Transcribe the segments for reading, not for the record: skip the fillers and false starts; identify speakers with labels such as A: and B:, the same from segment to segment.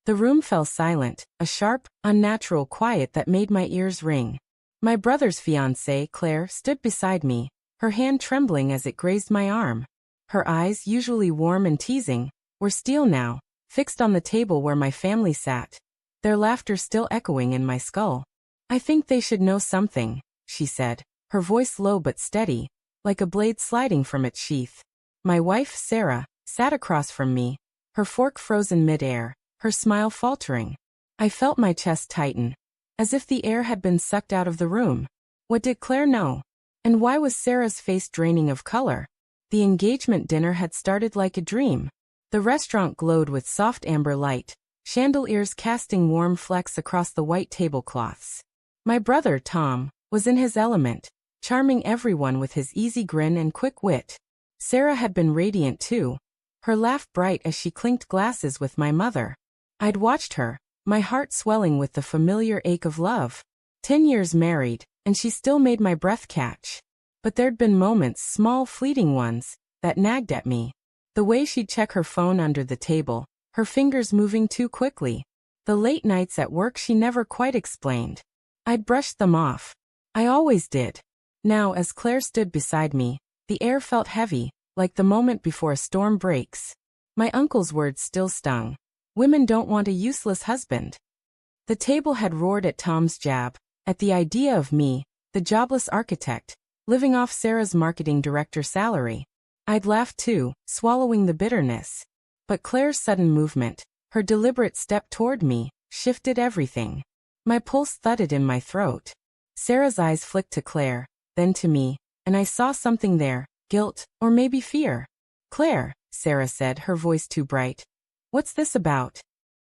A: The room fell silent, a sharp, unnatural quiet that made my ears ring. My brother's fiancée, Claire, stood beside me, her hand trembling as it grazed my arm. Her eyes, usually warm and teasing, were steel now, fixed on the table where my family sat, their laughter still echoing in my skull. "I think they should know something," she said, her voice low but steady, like a blade sliding from its sheath. My wife, Sarah, sat across from me, her fork frozen mid-air, her smile faltering. I felt my chest tighten, as if the air had been sucked out of the room. What did Claire know? And why was Sarah's face draining of color? The engagement dinner had started like a dream. The restaurant glowed with soft amber light, chandeliers casting warm flecks across the white tablecloths. My brother, Tom, was in his element, charming everyone with his easy grin and quick wit. Sarah had been radiant too, her laugh bright as she clinked glasses with my mother. I'd watched her, my heart swelling with the familiar ache of love. 10 years married, and she still made my breath catch. But there'd been moments, small fleeting ones, that nagged at me. The way she'd check her phone under the table, her fingers moving too quickly. The late nights at work she never quite explained. I'd brushed them off. I always did. Now, as Claire stood beside me, the air felt heavy, like the moment before a storm breaks. My uncle's words still stung. Women don't want a useless husband. The table had roared at Tom's jab, at the idea of me, the jobless architect, living off Sarah's marketing director salary. I'd laughed too, swallowing the bitterness. But Claire's sudden movement, her deliberate step toward me, shifted everything. My pulse thudded in my throat. Sarah's eyes flicked to Claire, then to me, and I saw something there, guilt, or maybe fear. "Claire," Sarah said, her voice too bright. "What's this about?"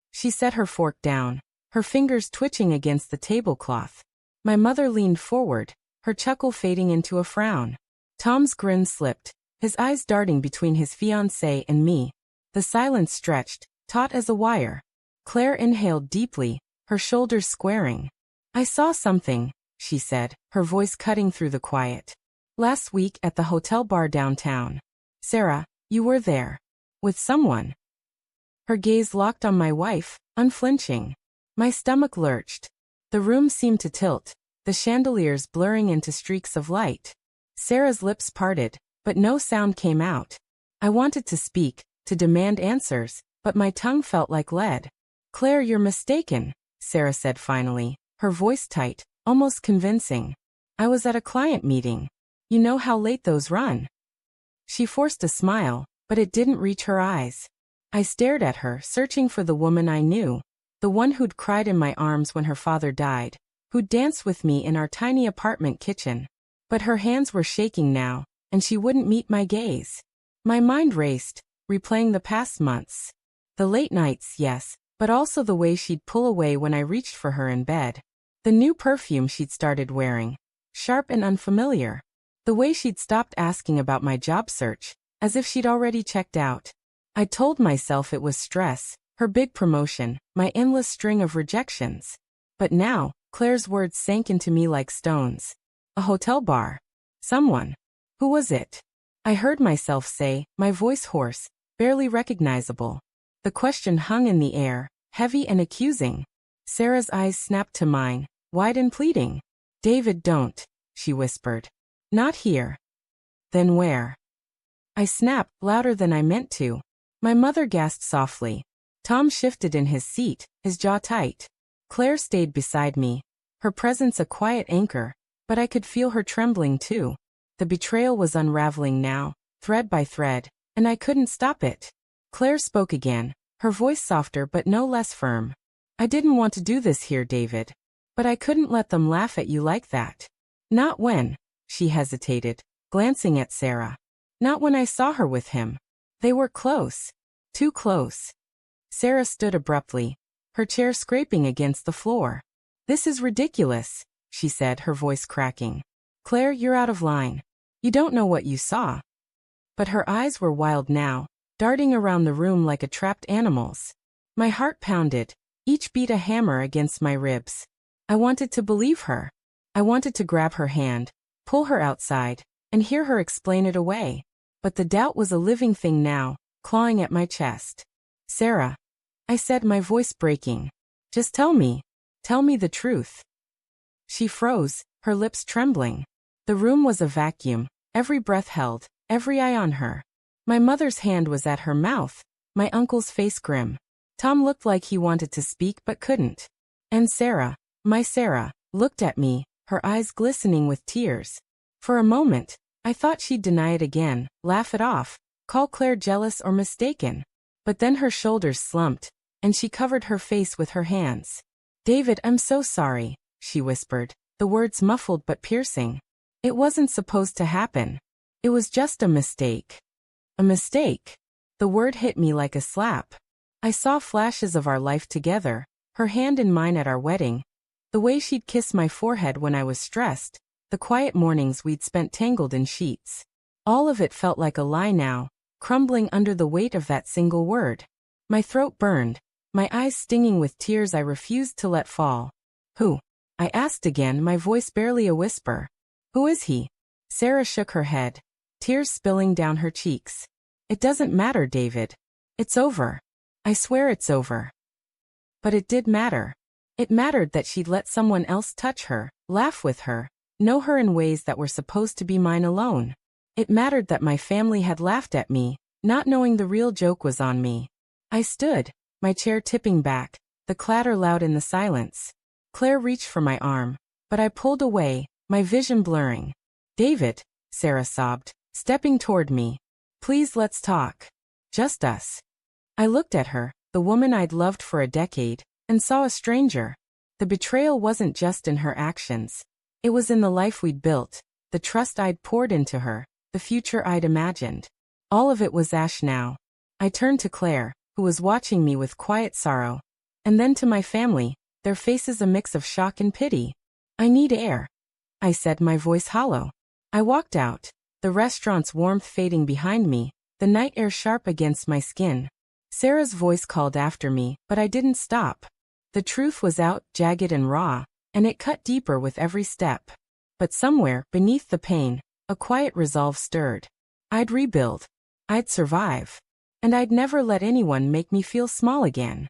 A: She set her fork down, her fingers twitching against the tablecloth. My mother leaned forward, her chuckle fading into a frown. Tom's grin slipped, his eyes darting between his fiancée and me. The silence stretched, taut as a wire. Claire inhaled deeply, her shoulders squaring. "I saw something," she said, her voice cutting through the quiet. "Last week at the hotel bar downtown. Sarah, you were there. With someone." Her gaze locked on my wife, unflinching. My stomach lurched. The room seemed to tilt, the chandeliers blurring into streaks of light. Sarah's lips parted, but no sound came out. I wanted to speak, to demand answers, but my tongue felt like lead. "Claire, you're mistaken," Sarah said finally, her voice tight, almost convincing. "I was at a client meeting. You know how late those run." She forced a smile, but it didn't reach her eyes. I stared at her, searching for the woman I knew, the one who'd cried in my arms when her father died, who'd danced with me in our tiny apartment kitchen. But her hands were shaking now, and she wouldn't meet my gaze. My mind raced, replaying the past months. The late nights, yes, but also the way she'd pull away when I reached for her in bed. The new perfume she'd started wearing, sharp and unfamiliar. The way she'd stopped asking about my job search, as if she'd already checked out. I told myself it was stress, her big promotion, my endless string of rejections. But now, Claire's words sank into me like stones. A hotel bar. Someone. Who was it? I heard myself say, my voice hoarse, barely recognizable. The question hung in the air, heavy and accusing. Sarah's eyes snapped to mine, wide and pleading. "David, don't," she whispered. "Not here." "Then where?" I snapped, louder than I meant to. My mother gasped softly. Tom shifted in his seat, his jaw tight. Claire stayed beside me, her presence a quiet anchor, but I could feel her trembling too. The betrayal was unraveling now, thread by thread, and I couldn't stop it. Claire spoke again, her voice softer but no less firm. "I didn't want to do this here, David. But I couldn't let them laugh at you like that. Not when," she hesitated, glancing at Sarah. "Not when I saw her with him. They were close. Too close." Sarah stood abruptly, her chair scraping against the floor. "This is ridiculous," she said, her voice cracking. "Claire, you're out of line. You don't know what you saw." But her eyes were wild now, darting around the room like a trapped animal's. My heart pounded, each beat a hammer against my ribs. I wanted to believe her. I wanted to grab her hand, pull her outside, and hear her explain it away. But the doubt was a living thing now, clawing at my chest. "Sarah." I said, my voice breaking. Just tell me. Tell me the truth. She froze, her lips trembling. The room was a vacuum, every breath held, every eye on her. My mother's hand was at her mouth, my uncle's face grim. Tom looked like he wanted to speak but couldn't. And Sarah, my Sarah, looked at me, her eyes glistening with tears. For a moment, I thought she'd deny it again, laugh it off, call Claire jealous or mistaken. But then her shoulders slumped, and she covered her face with her hands. David, I'm so sorry, she whispered, the words muffled but piercing. It wasn't supposed to happen. It was just a mistake. A mistake. The word hit me like a slap. I saw flashes of our life together, her hand in mine at our wedding, the way she'd kiss my forehead when I was stressed, the quiet mornings we'd spent tangled in sheets. All of it felt like a lie now, crumbling under the weight of that single word. My throat burned, my eyes stinging with tears I refused to let fall. Who? I asked again, my voice barely a whisper. Who is he? Sarah shook her head, tears spilling down her cheeks. It doesn't matter, David. It's over. I swear it's over. But it did matter. It mattered that she'd let someone else touch her, laugh with her, know her in ways that were supposed to be mine alone. It mattered that my family had laughed at me, not knowing the real joke was on me. I stood, my chair tipping back, the clatter loud in the silence. Claire reached for my arm, but I pulled away, my vision blurring. David, Sarah sobbed, stepping toward me. Please, let's talk. Just us. I looked at her, the woman I'd loved for a decade, and saw a stranger. The betrayal wasn't just in her actions. It was in the life we'd built, the trust I'd poured into her, the future I'd imagined. All of it was ash now. I turned to Claire, who was watching me with quiet sorrow. And then to my family, their faces a mix of shock and pity. I need air, I said, my voice hollow. I walked out, the restaurant's warmth fading behind me, the night air sharp against my skin. Sarah's voice called after me, but I didn't stop. The truth was out, jagged and raw, and it cut deeper with every step. But somewhere, beneath the pain, a quiet resolve stirred. I'd rebuild. I'd survive. And I'd never let anyone make me feel small again.